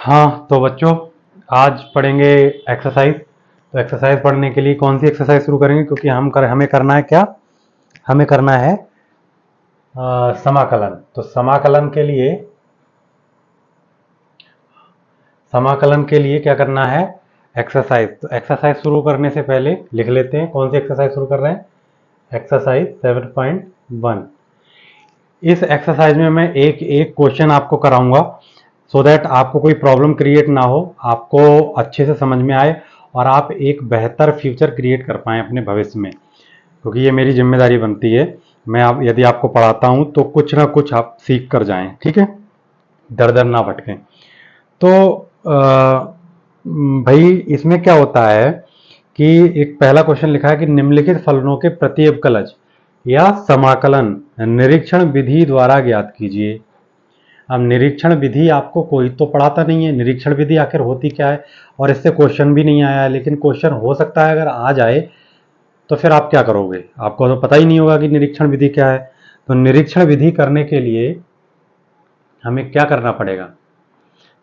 हाँ तो बच्चों, आज पढ़ेंगे एक्सरसाइज। तो एक्सरसाइज पढ़ने के लिए कौन सी एक्सरसाइज शुरू करेंगे, क्योंकि हमें करना है क्या, हमें करना है समाकलन। तो समाकलन के लिए क्या करना है, एक्सरसाइज। तो एक्सरसाइज शुरू करने से पहले लिख लेते हैं कौन सी एक्सरसाइज शुरू कर रहे हैं। एक्सरसाइज 7.1। इस एक्सरसाइज में मैं एक एक क्वेश्चन आपको कराऊंगा, सो दैट आपको कोई प्रॉब्लम क्रिएट ना हो, आपको अच्छे से समझ में आए और आप एक बेहतर फ्यूचर क्रिएट कर पाएँ अपने भविष्य में, क्योंकि ये मेरी जिम्मेदारी बनती है। मैं यदि आपको पढ़ाता हूँ तो कुछ ना कुछ आप सीख कर जाएं, ठीक है, दर दर ना भटकें। तो भाई इसमें क्या होता है कि एक पहला क्वेश्चन लिखा है कि निम्नलिखित फलनों के प्रति अवकलज या समाकलन निरीक्षण विधि द्वारा ज्ञात कीजिए। अब निरीक्षण विधि आपको कोई तो पढ़ाता नहीं है, निरीक्षण विधि आखिर होती क्या है, और इससे क्वेश्चन भी नहीं आया है। लेकिन क्वेश्चन हो सकता है अगर आ जाए तो फिर आप क्या करोगे, आपको तो पता ही नहीं होगा कि निरीक्षण विधि क्या है। तो निरीक्षण विधि करने के लिए हमें क्या करना पड़ेगा,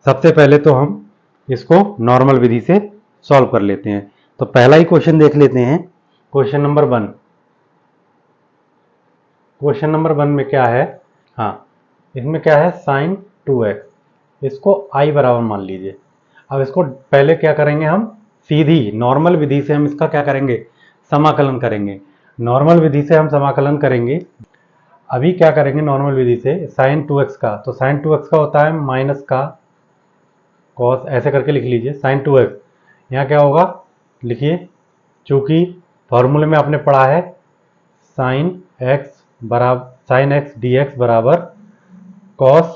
सबसे पहले तो हम इसको नॉर्मल विधि से सॉल्व कर लेते हैं। तो पहला ही क्वेश्चन देख लेते हैं, क्वेश्चन नंबर 1। क्वेश्चन नंबर 1 में क्या है, हाँ इसमें क्या है, साइन 2x, इसको i बराबर मान लीजिए। अब इसको पहले क्या करेंगे, हम सीधी नॉर्मल विधि से हम इसका क्या करेंगे, समाकलन करेंगे। नॉर्मल विधि से हम समाकलन करेंगे। अभी क्या करेंगे नॉर्मल विधि से, साइन 2x का, तो साइन 2x का होता है माइनस का कॉस, ऐसे करके लिख लीजिए साइन 2x। यहाँ क्या होगा, लिखिए, चूंकि फॉर्मूले में आपने पढ़ा है साइन x डी एक्स बराबर कॉस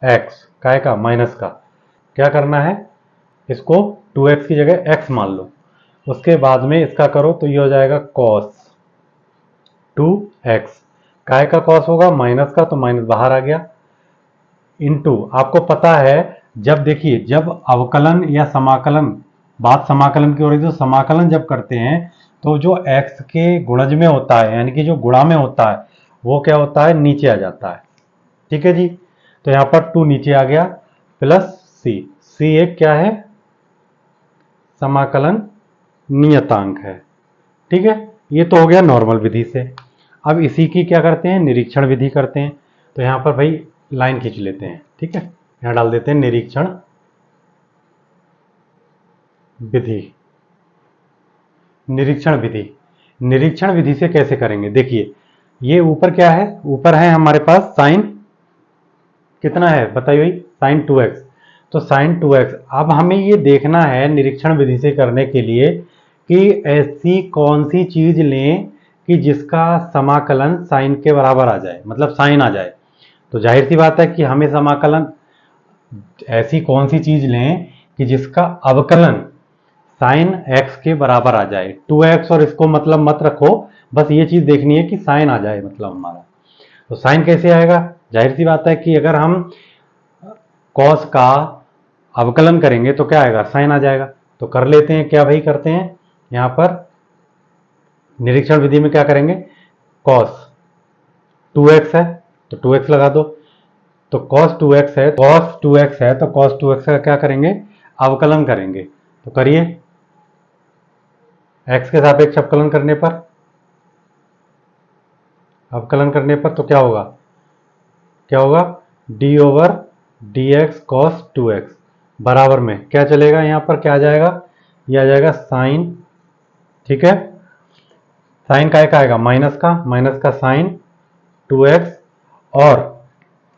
एक्स, काय का, माइनस का। क्या करना है, इसको 2x की जगह x मान लो, उसके बाद में इसका करो तो ये हो जाएगा कॉस 2x। काय का कॉस होगा माइनस का, तो माइनस बाहर आ गया, इनटू आपको पता है, जब देखिए जब अवकलन या समाकलन, बात समाकलन की हो रही है, तो समाकलन जब करते हैं तो जो x के गुणज में होता है, यानी कि जो गुणा में होता है, वो क्या होता है, नीचे आ जाता है। ठीक है जी, तो यहां पर 2 नीचे आ गया, प्लस सी एक क्या है, समाकलन नियतांक है। ठीक है, ये तो हो गया नॉर्मल विधि से। अब इसी की क्या करते हैं, निरीक्षण विधि करते हैं। तो यहां पर भाई लाइन खींच लेते हैं, ठीक है, यहां डाल देते हैं निरीक्षण विधि। निरीक्षण विधि, निरीक्षण विधि से कैसे करेंगे, देखिए ये ऊपर क्या है, ऊपर है हमारे पास साइन, कितना है बताइए भाई, साइन 2x। तो साइन 2x, अब हमें ये देखना है निरीक्षण विधि से करने के लिए कि ऐसी कौन सी चीज लें कि जिसका समाकलन साइन के बराबर आ जाए, मतलब साइन आ जाए। तो जाहिर सी बात है कि हमें समाकलन, ऐसी कौन सी चीज लें कि जिसका अवकलन साइन x के बराबर आ जाए। 2x और इसको मतलब मत रखो, बस ये चीज देखनी है कि साइन आ जाए, मतलब हमारा। तो साइन कैसे आएगा, जाहिर सी बात है कि अगर हम कॉस का अवकलन करेंगे तो क्या आएगा, साइन आ जाएगा। तो कर लेते हैं, क्या भाई करते हैं, यहां पर निरीक्षण विधि में क्या करेंगे, कॉस 2x है तो 2x लगा दो, तो cos 2x है, तो cos 2x का क्या करेंगे, अवकलन करेंगे। तो करिए, x के सापेक्ष अवकलन करने पर, तो क्या होगा, d over D x cos 2x बराबर में क्या चलेगा, यहां पर क्या आ जाएगा, ये आ जाएगा साइन, ठीक है, साइन का आएगा माइनस का साइन 2x, और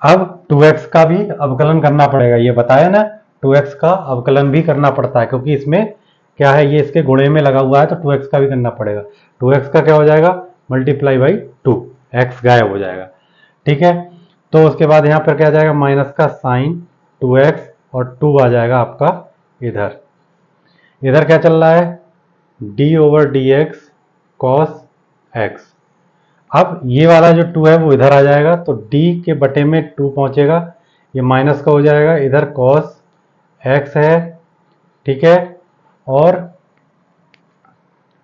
अब 2x का भी अवकलन करना पड़ेगा, ये बताया ना, 2x का अवकलन भी करना पड़ता है, क्योंकि इसमें क्या है, ये इसके गुणे में लगा हुआ है, तो 2x का भी करना पड़ेगा। 2x का क्या हो जाएगा, मल्टीप्लाई बाई 2, x गायब हो जाएगा। ठीक है, तो उसके बाद यहाँ पर क्या आ जाएगा, माइनस का साइन 2x, और 2 आ जाएगा आपका इधर। इधर क्या चल रहा है, d over D x cos x. अब ये वाला जो 2 है वो इधर आ जाएगा, तो d के बटे में 2 पहुंचेगा, ये माइनस का हो जाएगा, इधर cos x है, ठीक है, और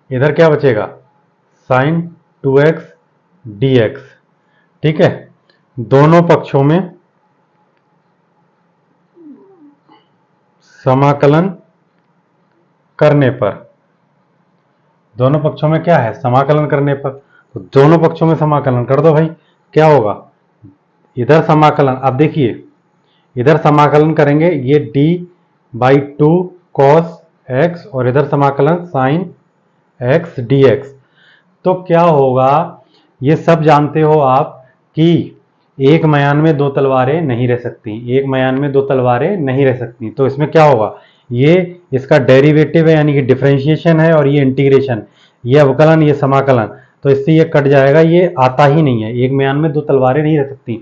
इधर क्या बचेगा, sin 2x dx। ठीक है, दोनों पक्षों में समाकलन करने पर, दोनों पक्षों में क्या है, समाकलन करने पर, तो दोनों पक्षों में समाकलन कर दो भाई। क्या होगा, इधर समाकलन, अब देखिए इधर समाकलन करेंगे ये d/2 cos x और इधर समाकलन sin x dx। तो क्या होगा, ये सब जानते हो आप कि एक म्यान में दो तलवारें नहीं रह सकती, एक म्यान में दो तलवारें नहीं रह सकती। तो इसमें क्या होगा, ये इसका डेरिवेटिव है यानी कि डिफरेंशिएशन है, और ये इंटीग्रेशन, ये अवकलन, ये समाकलन, तो इससे ये कट जाएगा, ये आता ही नहीं है। एक म्यान में दो तलवारें नहीं रह सकती,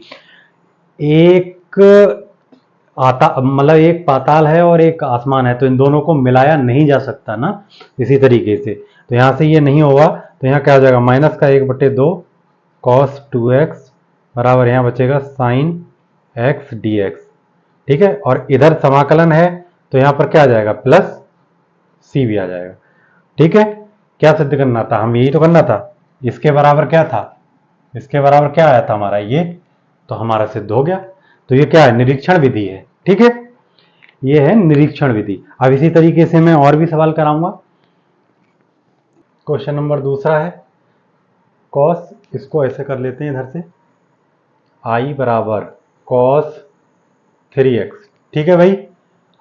एक आता मतलब एक पाताल है और एक आसमान है, तो इन दोनों को मिलाया नहीं जा सकता ना इसी तरीके से। तो यहाँ से ये नहीं होगा, तो यहाँ क्या हो जाएगा, माइनस का 1/2 cos 2x बराबर यहाँ बचेगा sin x dx। ठीक है, और इधर समाकलन है तो यहाँ पर क्या आ जाएगा, प्लस c भी आ जाएगा। ठीक है, क्या सिद्ध करना था, हम यही तो करना था। इसके बराबर क्या था, इसके बराबर क्या आया था हमारा, ये तो हमारा सिद्ध हो गया। तो ये क्या है, निरीक्षण विधि है। ठीक है, ये है निरीक्षण विधि। अब इसी तरीके से मैं और भी सवाल कराऊंगा। क्वेश्चन नंबर दूसरा है cos, इसको ऐसे कर लेते हैं इधर से, i बराबर cos 3x। ठीक है भाई,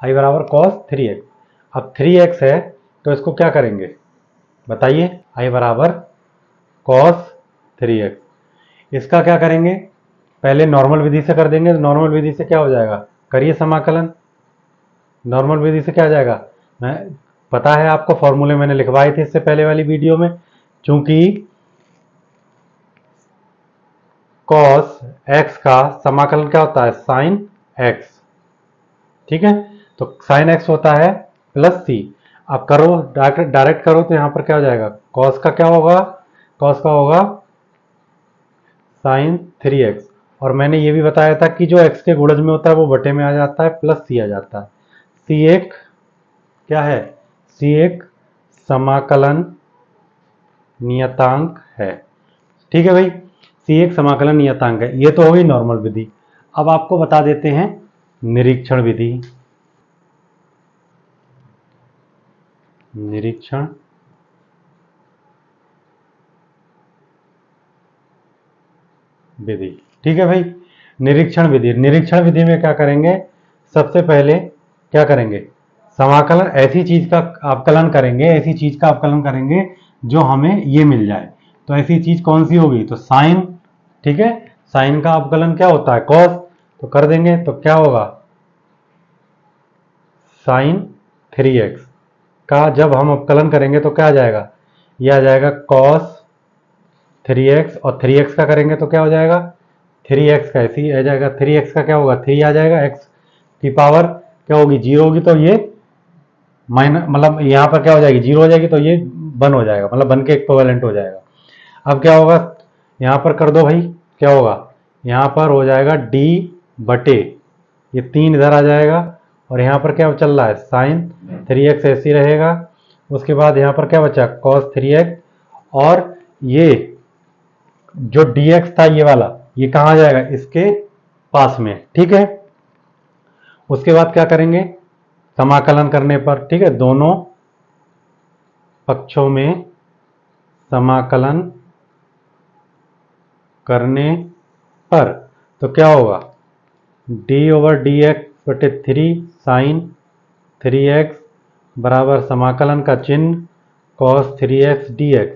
i बराबर cos 3x। अब 3x है तो इसको क्या करेंगे बताइए, i बराबर cos 3x, इसका क्या करेंगे, पहले नॉर्मल विधि से कर देंगे। तो नॉर्मल विधि से क्या हो जाएगा, करिए समाकलन। नॉर्मल विधि से क्या आ जाएगा, मैं पता है आपको, फॉर्मूले मैंने लिखवाए थे इससे पहले वाली वीडियो में। चूंकि cos x का समाकलन क्या होता है, sin x। ठीक है, तो sin x होता है प्लस c। अब करो डायरेक्ट करो तो यहां पर क्या हो जाएगा, cos का क्या होगा, cos का होगा sin 3x। और मैंने ये भी बताया था कि जो x के गुणज में होता है वो बटे में आ जाता है, प्लस c आ जाता है। c एक क्या है, c एक समाकलन नियतांक है। ठीक है भाई, c एक समाकलन नियतांक है। ये तो होगी नॉर्मल विधि। अब आपको बता देते हैं निरीक्षण विधि। निरीक्षण विधि, ठीक है भाई, निरीक्षण विधि। निरीक्षण विधि में क्या करेंगे, सबसे पहले क्या करेंगे, समाकलन, ऐसी चीज का अवकलन करेंगे, ऐसी चीज का अवकलन करेंगे जो हमें ये मिल जाए। तो ऐसी चीज कौन सी होगी, तो साइन। ठीक है, साइन का अवकलन क्या होता है, कॉस। तो कर देंगे तो क्या होगा, साइन 3x का जब हम अवकलन करेंगे तो क्या आ जाएगा, ये आ जाएगा cos 3x, और 3x का करेंगे तो क्या हो जाएगा, 3x का ऐसे ही आ जाएगा। 3x का क्या होगा, 3 आ जाएगा, x की पावर क्या होगी, 0 होगी, तो ये माइनस, मतलब यहाँ पर क्या हो जाएगी, 0 हो जाएगी, तो ये 1 हो जाएगा, मतलब 1 के इक्विवेलेंट हो जाएगा। अब क्या होगा, यहाँ पर कर दो भाई, क्या होगा, यहाँ पर हो जाएगा d बटे, ये 3 इधर आ जाएगा, और यहाँ पर क्या चल रहा है, साइन 3x ऐसे ही रहेगा। उसके बाद यहाँ पर क्या बचा, cos 3x, और ये जो dx था ये वाला, ये कहाँ आ जाएगा, इसके पास में। ठीक है, उसके बाद क्या करेंगे, समाकलन करने पर, ठीक है, दोनों पक्षों में समाकलन करने पर, तो क्या होगा, d/dx बटे 3 साइन 3x बराबर समाकलन का चिन्ह cos 3x dx।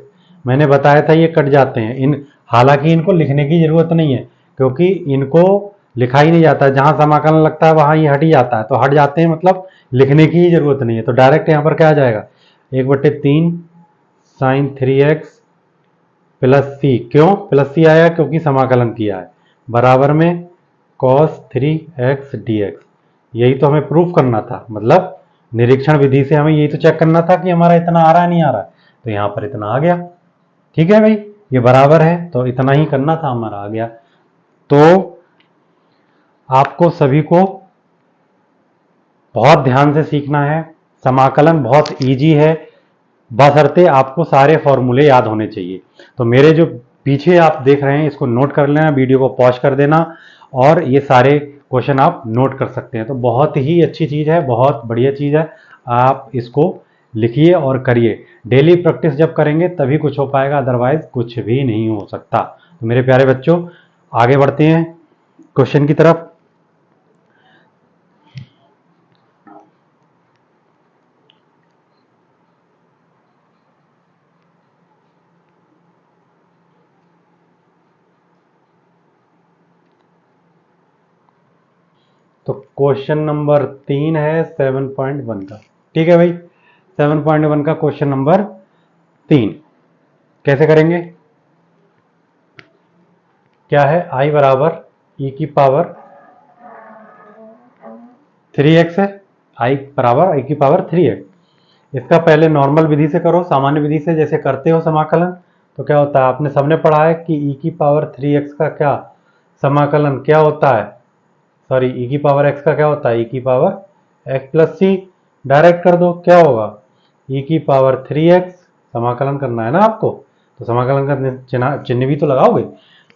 मैंने बताया था ये कट जाते हैं, इन हालांकि इनको लिखने की जरूरत नहीं है, क्योंकि इनको लिखा ही नहीं जाता है, जहां समाकलन लगता है वहां ये हट ही जाता है, तो हट जाते हैं, मतलब लिखने की ही जरूरत नहीं है। तो डायरेक्ट यहाँ पर क्या आ जाएगा, 1/3 साइन 3x प्लस सी। क्यों प्लस सी आया, क्योंकि समाकलन किया है, बराबर में cos 3x dx। यही तो हमें प्रूफ करना था, मतलब निरीक्षण विधि से हमें यही तो चेक करना था कि हमारा इतना आ रहा है नहीं आ रहा है, तो यहाँ पर इतना आ गया। ठीक है भाई, ये बराबर है तो इतना ही करना था, हमारा आ गया। तो आपको सभी को बहुत ध्यान से सीखना है, समाकलन बहुत इजी है, बशर्ते आपको सारे फॉर्मूले याद होने चाहिए। तो मेरे जो पीछे आप देख रहे हैं इसको नोट कर लेना, वीडियो को पॉज कर देना, और ये सारे क्वेश्चन आप नोट कर सकते हैं। तो बहुत ही अच्छी चीज़ है, बहुत बढ़िया चीज़ है। आप इसको लिखिए और करिए। डेली प्रैक्टिस जब करेंगे तभी कुछ हो पाएगा, अदरवाइज कुछ भी नहीं हो सकता। तो मेरे प्यारे बच्चों, आगे बढ़ते हैं क्वेश्चन की तरफ। तो क्वेश्चन नंबर 3 है 7.1 का। ठीक है भाई, 7.1 का क्वेश्चन नंबर 3 कैसे करेंगे? क्या है? i बराबर e की पावर 3x है। i बराबर e की पावर 3x। इसका पहले नॉर्मल विधि से करो, सामान्य विधि से जैसे करते हो समाकलन। तो क्या होता है, आपने सबने पढ़ा है कि e की पावर 3x का क्या समाकलन क्या होता है? सॉरी, e की पावर x का क्या होता है? e की पावर x प्लस सी। डायरेक्ट कर दो, क्या होगा? e की पावर 3x समाकलन करना है ना आपको, तो समाकलन का चिन्ह भी तो लगाओगे।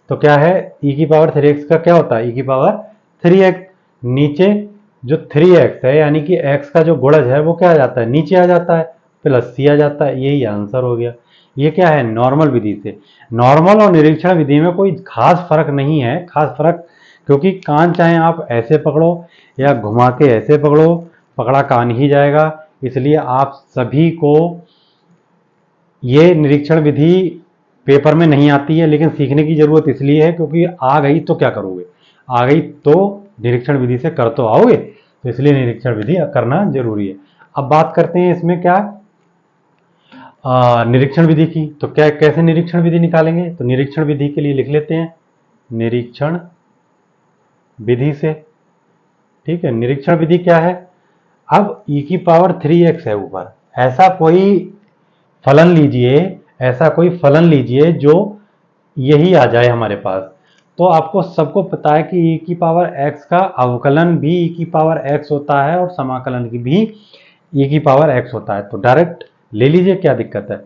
तो क्या है, e की पावर 3x का क्या होता है? e की पावर 3x। नीचे जो 3x है यानी कि x का जो गुणज है वो क्या आ जाता है? नीचे आ जाता है, प्लस सी आ जाता है। यही आंसर हो गया। ये क्या है? नॉर्मल विधि से। नॉर्मल और निरीक्षण विधि में कोई खास फर्क नहीं है, खास फर्क, क्योंकि कान चाहे आप ऐसे पकड़ो या घुमा के ऐसे पकड़ो, पकड़ा कान ही जाएगा। इसलिए आप सभी को ये निरीक्षण विधि पेपर में नहीं आती है, लेकिन सीखने की जरूरत इसलिए है क्योंकि आ गई तो क्या करोगे, आ गई तो निरीक्षण विधि से कर तो आओगे, तो इसलिए निरीक्षण विधि करना जरूरी है। अब बात करते हैं इसमें क्या निरीक्षण विधि की। तो क्या कैसे निरीक्षण विधि निकालेंगे? तो निरीक्षण विधि के लिए लिख लेते हैं निरीक्षण विधि से। ठीक है, निरीक्षण विधि क्या है? अब e की पावर 3x है ऊपर, ऐसा कोई फलन लीजिए, ऐसा कोई फलन लीजिए जो यही आ जाए हमारे पास। तो आपको सबको पता है कि e की पावर x का अवकलन भी e की पावर x होता है और समाकलन की भी e की पावर x होता है। तो डायरेक्ट ले लीजिए, क्या दिक्कत है?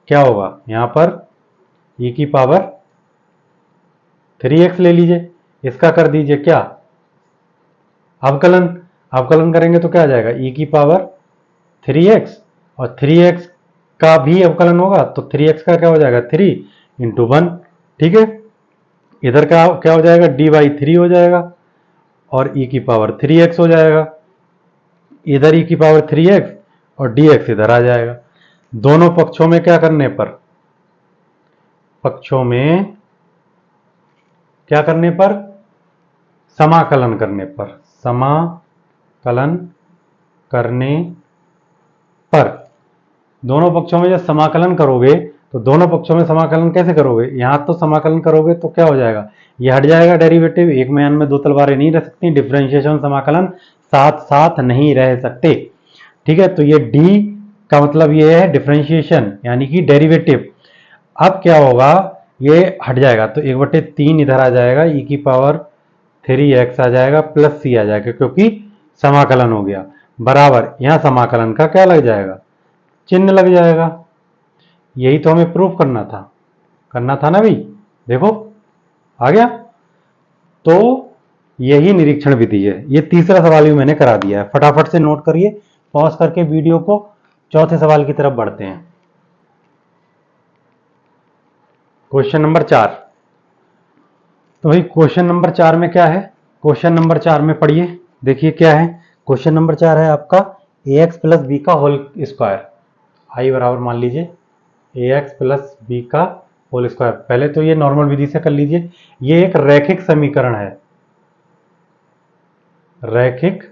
क्या होगा यहाँ पर? e की पावर 3x ले लीजिए, इसका कर दीजिए क्या अवकलन। अवकलन करेंगे तो क्या आ जाएगा? e की पावर 3x, और 3x का भी अवकलन होगा तो 3x का क्या हो जाएगा? 3 इंटू 1। ठीक है, इधर का क्या हो जाएगा? डी बाई 3 हो जाएगा और e की पावर 3x हो जाएगा। इधर e की पावर 3x और dx इधर आ जाएगा। दोनों पक्षों में क्या करने पर? पक्षों में क्या करने पर? समाकलन करने पर। समाकलन करने पर दोनों पक्षों में जब समाकलन करोगे तो दोनों पक्षों में समाकलन कैसे करोगे? यहां तो समाकलन करोगे तो क्या हो जाएगा? ये हट जाएगा डेरिवेटिव। एक म्यान में दो तलवारें नहीं रह सकती, डिफरेंशिएशन समाकलन साथ साथ नहीं रह सकते। ठीक है, तो ये डी का मतलब ये है डिफरेंशिएशन यानी कि डेरिवेटिव। अब क्या होगा, ये हट जाएगा तो 1/3 इधर आ जाएगा, e की पावर 3x आ जाएगा प्लस सी आ जाएगा क्योंकि समाकलन हो गया, बराबर यहां समाकलन का क्या लग जाएगा? चिन्ह लग जाएगा। यही तो हमें प्रूफ करना था ना भाई। देखो आ गया। तो यही निरीक्षण विधि है। ये तीसरा सवाल भी मैंने करा दिया है, फटाफट से नोट करिए, पॉज करके वीडियो को। चौथे सवाल की तरफ बढ़ते हैं। Question number 4। तो भाई क्वेश्चन नंबर 4 में क्या है? क्वेश्चन नंबर 4 में पढ़िए, देखिए क्या है। क्वेश्चन नंबर 4 है आपका ax प्लस बी का होल स्क्वायर। आई बराबर मान लीजिए ax प्लस बी का होल स्क्वायर। पहले तो ये नॉर्मल विधि से कर लीजिए। ये एक रैखिक समीकरण है, रैखिक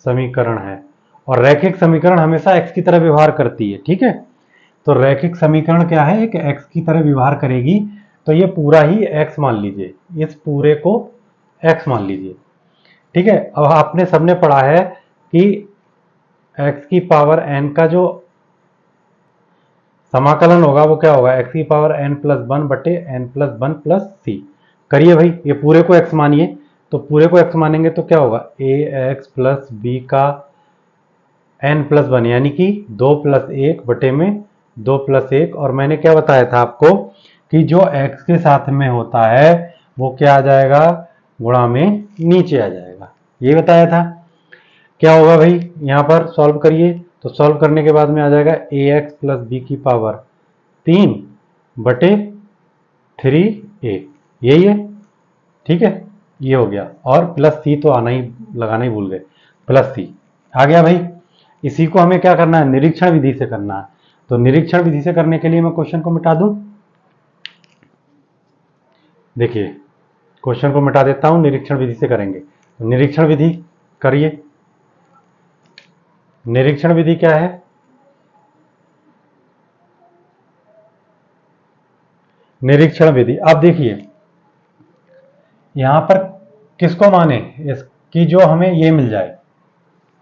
समीकरण है, और रैखिक समीकरण हमेशा x की तरह व्यवहार करती है। ठीक है, तो रैखिक समीकरण क्या है? एक x की तरह व्यवहार करेगी। तो ये पूरा ही x मान लीजिए, इस पूरे को x मान लीजिए। ठीक है, अब आपने सबने पढ़ा है कि x की पावर n का जो समाकलन होगा वो क्या होगा? x की पावर n प्लस 1 बटे n प्लस 1 प्लस सी। करिए भाई, ये पूरे को x मानिए। तो पूरे को x मानेंगे तो क्या होगा? ax प्लस बी का n प्लस 1 यानी कि 2 प्लस 1 बटे में 2 प्लस 1। और मैंने क्या बताया था आपको कि जो x के साथ में होता है वो क्या आ जाएगा? गुणा में नीचे आ जाएगा। ये बताया था। क्या होगा भाई, यहाँ पर सॉल्व करिए, तो सॉल्व करने के बाद में आ जाएगा ए एक्स प्लस बी की पावर 3/3a, यही है। ठीक है, ये हो गया, और प्लस सी तो आना ही, लगाना ही भूल गए, प्लस सी आ गया भाई। इसी को हमें क्या करना है, निरीक्षण विधि से करना है। तो निरीक्षण विधि से करने के लिए मैं क्वेश्चन को मिटा दूं। देखिए, क्वेश्चन को मिटा देता हूं, निरीक्षण विधि से करेंगे। तो निरीक्षण विधि करिए। निरीक्षण विधि क्या है, निरीक्षण विधि आप देखिए, यहां पर किसको माने, इसकी जो हमें ये मिल जाए,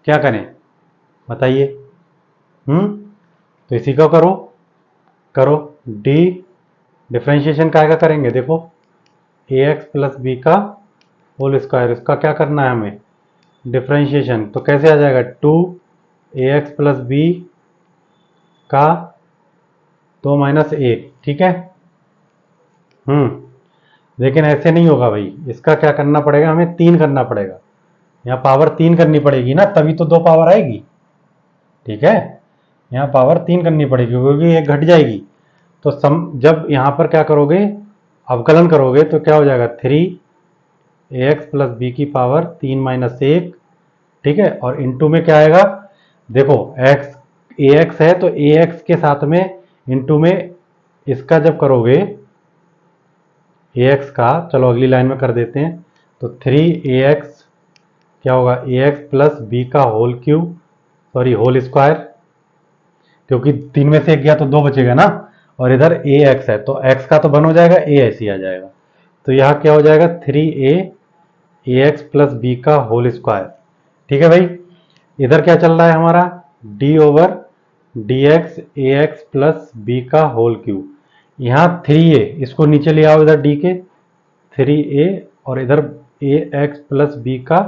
क्या करें बताइए। तो इसी को करो, करो डी, डिफ्रेंशिएशन का करेंगे, देखो ए एक्स प्लस बी का होल स्क्वायर, इसका क्या करना है हमें, डिफ्रेंशिएशन। तो कैसे आ जाएगा, 2 ax प्लस बी का 2 - 1, ठीक है। लेकिन ऐसे नहीं होगा भाई, इसका क्या करना पड़ेगा, हमें 3 करना पड़ेगा, यहाँ पावर 3 करनी पड़ेगी ना, तभी तो 2 पावर आएगी। ठीक है, यहाँ पावर 3 करनी पड़ेगी, क्योंकि एक घट जाएगी। तो जब यहाँ पर क्या करोगे, अवकलन करोगे, तो क्या हो जाएगा, 3 ax प्लस बी की पावर 3 - 1, ठीक है। और इंटू में क्या आएगा, देखो x ax है, तो ax के साथ में इंटू में इसका जब करोगे ax का, चलो अगली लाइन में कर देते हैं। तो 3ax क्या होगा, ax प्लस बी का whole cube, sorry whole square, क्योंकि 3 में से 1 गया तो 2 बचेगा ना, और इधर ax है तो x का तो 1 हो जाएगा, a ऐसे ही आ जाएगा। तो यहाँ क्या हो जाएगा, 3a ax प्लस बी का होल स्क्वायर। ठीक है भाई, इधर क्या चल रहा है हमारा, d over dx ax plus B का होल क्यूब। यहाँ 3a, इसको नीचे ले आओ इधर d के, 3a और इधर ax प्लस बी का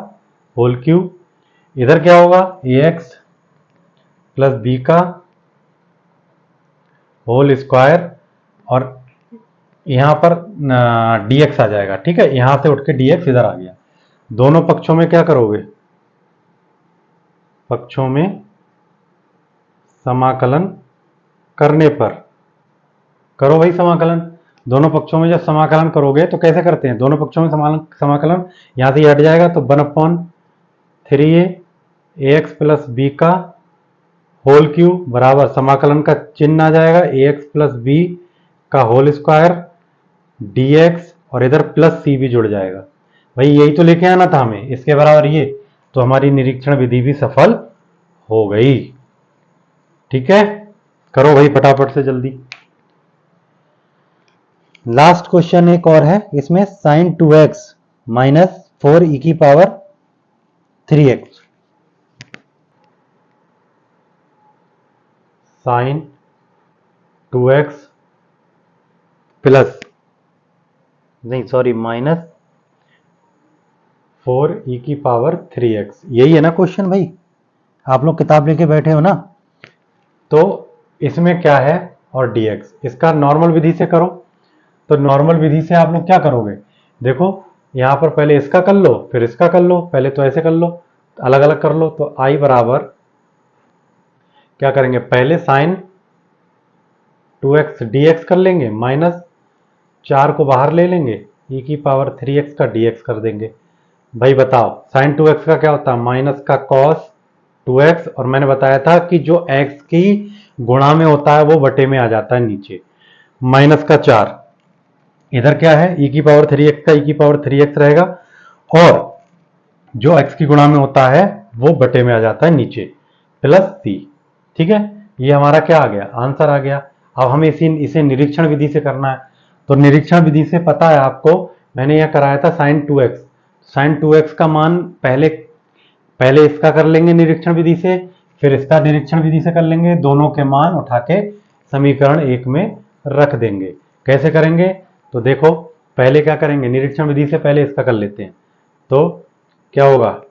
होल क्यूब। इधर क्या होगा, ax प्लस बी का होल स्क्वायर, और यहाँ पर dx आ जाएगा। ठीक है, यहाँ से उठ के dx इधर आ गया। दोनों पक्षों में क्या करोगे, पक्षों में समाकलन करने पर, करो भाई समाकलन। दोनों पक्षों में जब समाकलन करोगे तो कैसे करते हैं, दोनों पक्षों में समाकलन, यहाँ से हट जाएगा तो 1/3a ax प्लस बी का होल क्यूब बराबर समाकलन का चिन्ह आ जाएगा ax प्लस बी का होल स्क्वायर dx, और इधर प्लस सी भी जुड़ जाएगा। भाई यही तो लेके आना था हमें, इसके बराबर ये, तो हमारी निरीक्षण विधि भी सफल हो गई। ठीक है, करो भाई फटाफट से जल्दी। लास्ट क्वेश्चन एक और है, इसमें साइन 2x माइनस 4e की power 3x, sine 2x plus, नहीं सॉरी, माइनस 4e की पावर 3x, यही है ना क्वेश्चन भाई, आप लोग किताब लेके बैठे हो ना। तो इसमें क्या है, और dx, इसका नॉर्मल विधि से करो। तो नॉर्मल विधि से आप लोग क्या करोगे, देखो यहाँ पर पहले इसका कर लो, फिर इसका कर लो, पहले तो ऐसे कर लो, अलग अलग कर लो। तो i बराबर क्या करेंगे, पहले साइन 2x dx कर लेंगे, माइनस 4 को बाहर ले लेंगे, e की पावर 3x का dx कर देंगे। भाई बताओ साइन 2x का क्या होता है, माइनस का कॉस 2x, और मैंने बताया था कि जो x की गुणा में होता है वो बटे में आ जाता है नीचे, माइनस का 4, इधर क्या है e की पावर 3x का e की पावर 3x रहेगा, और जो x की गुणा में होता है वो बटे में आ जाता है नीचे, प्लस c। ठीक है, ये हमारा क्या आ गया, आंसर आ गया। अब हमें इसे निरीक्षण विधि से करना है। तो निरीक्षण विधि से पता है आपको, मैंने यह कराया था साइन 2x, साइन 2x का मान पहले इसका कर लेंगे निरीक्षण विधि से, फिर इसका निरीक्षण विधि से कर लेंगे, दोनों के मान उठा के समीकरण 1 में रख देंगे। कैसे करेंगे, तो देखो पहले क्या करेंगे, निरीक्षण विधि से पहले इसका कर लेते हैं। तो क्या होगा,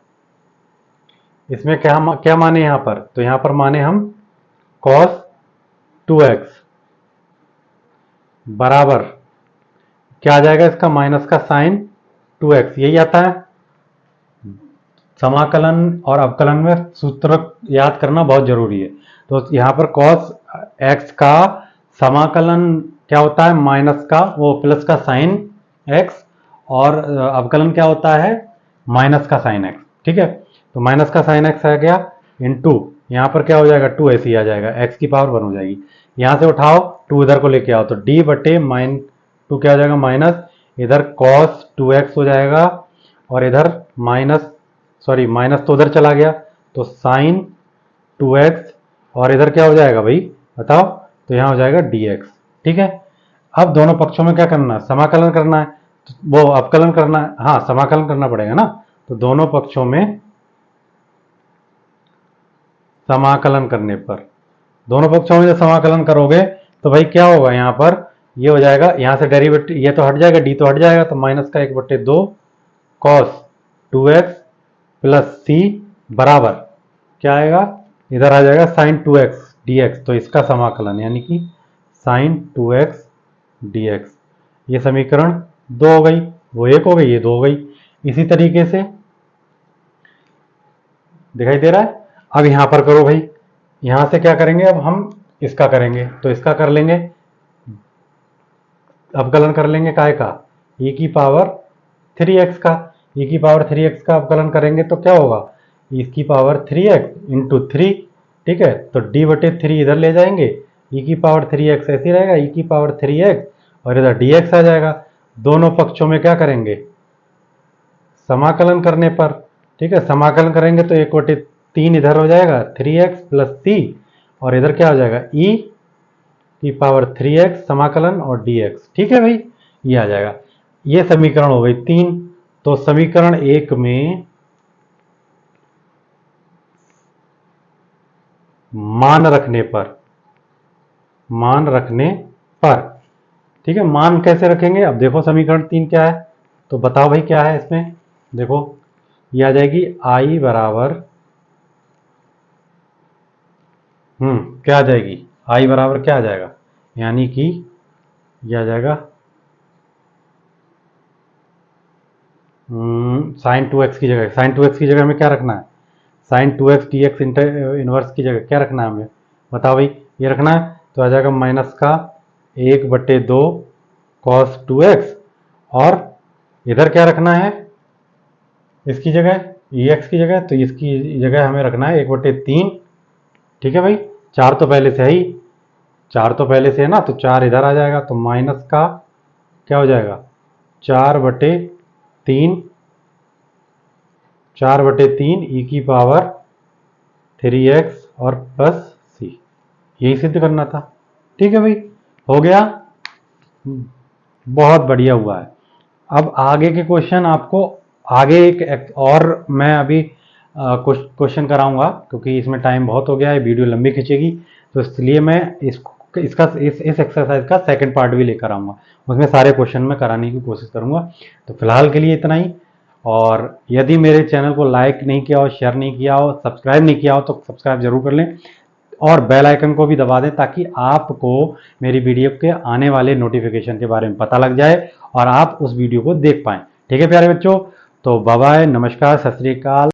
इसमें क्या माने यहाँ पर, तो यहाँ पर माने हम cos 2x बराबर क्या आ जाएगा, इसका माइनस का साइन 2x, यही आता है। समाकलन और अवकलन में सूत्र याद करना बहुत जरूरी है। तो यहाँ पर cos x का समाकलन क्या होता है, माइनस का वो प्लस का साइन x, और अवकलन क्या होता है, माइनस का साइन x। ठीक है, तो माइनस का साइन x आ गया इनटू यहाँ पर क्या हो जाएगा, 2 ऐसे ही आ जाएगा, x की पावर 1 हो जाएगी। यहाँ से उठाओ 2 इधर को लेके आओ तो d बटे माइन 2 क्या हो जाएगा, माइनस, इधर cos 2x हो जाएगा, और इधर माइनस, सॉरी माइनस तो उधर चला गया तो साइन 2x, और इधर क्या हो जाएगा भाई बताओ, तो यहाँ हो जाएगा dx। ठीक है, अब दोनों पक्षों में क्या करना है, समाकलन करना है, तो वो अवकलन करना है, हाँ समाकलन करना पड़ेगा ना। तो दोनों पक्षों में समाकलन करने पर, दोनों पक्षों में जब समाकलन करोगे तो भाई क्या होगा, यहाँ पर ये हो जाएगा, यहाँ से डेरिवेटिव ये तो हट जाएगा, डी तो हट जाएगा, तो माइनस का 1/2 cos 2x प्लस सी बराबर क्या आएगा, इधर आ जाएगा साइन 2x dx, तो इसका समाकलन यानी कि साइन 2x dx। ये समीकरण 2 हो गई, वो 1 हो गई, ये 2 हो गई। इसी तरीके से दिखाई दे रहा है। अब यहां पर करो भाई, यहां से क्या करेंगे, अब हम इसका करेंगे, तो इसका कर लेंगे, अवकलन कर लेंगे काय का, e की पावर 3x का, e की पावर 3x का अवकलन करेंगे तो क्या होगा, e की पावर 3x इंटू 3। ठीक है, तो d बटे 3 इधर ले जाएंगे, e की पावर 3x ऐसे रहेगा, e की पावर 3x, और इधर dx आ जाएगा। दोनों पक्षों में क्या करेंगे, समाकलन करने पर, ठीक है समाकलन करेंगे तो 1/3 इधर हो जाएगा, 3x प्लस c, और इधर क्या हो जाएगा, e की पावर 3x समाकलन और dx। ठीक है भाई, ये आ जाएगा। ये समीकरण हो गई 3। तो समीकरण 1 में मान रखने पर, मान रखने पर, ठीक है, मान कैसे रखेंगे, अब देखो समीकरण 3 क्या है, तो बताओ भाई क्या है इसमें, देखो ये आ जाएगी i बराबर, क्या आ जाएगी, i बराबर क्या आ जाएगा, यानी कि यह आ जाएगा साइन 2x की जगह, साइन 2x की जगह में क्या रखना है, साइन 2x dx इनवर्स की जगह क्या रखना है हमें, बताओ भाई, ये रखना है, तो आ जाएगा माइनस का 1/2 cos 2x, और इधर क्या रखना है, इसकी जगह ex की जगह, तो इसकी जगह हमें रखना है 1/3। ठीक है भाई, 4 तो पहले से है ही, 4 तो पहले से है ना, तो 4 इधर आ जाएगा, तो माइनस का क्या हो जाएगा, 4/3, 4/3 e की पावर 3x और प्लस c, यही सिद्ध करना था। ठीक है भाई, हो गया, बहुत बढ़िया हुआ है। अब आगे के क्वेश्चन आपको आगे एक और मैं अभी क्वेश्चन कराऊंगा, क्योंकि इसमें टाइम बहुत हो गया है, वीडियो लंबी खींचेगी, तो इसलिए मैं इस एक्सरसाइज का सेकंड पार्ट भी लेकर आऊंगा, उसमें सारे क्वेश्चन मैं कराने की कोशिश करूंगा। तो फिलहाल के लिए इतना ही, और यदि मेरे चैनल को लाइक नहीं किया हो, शेयर नहीं किया हो, सब्सक्राइब नहीं किया हो, तो सब्सक्राइब जरूर कर लें, और बेल आइकन को भी दबा दें, ताकि आपको मेरी वीडियो के आने वाले नोटिफिकेशन के बारे में पता लग जाए और आप उस वीडियो को देख पाएं। ठीक है प्यारे बच्चों, तो बाय बाय, नमस्कार, सत श्री अकाल।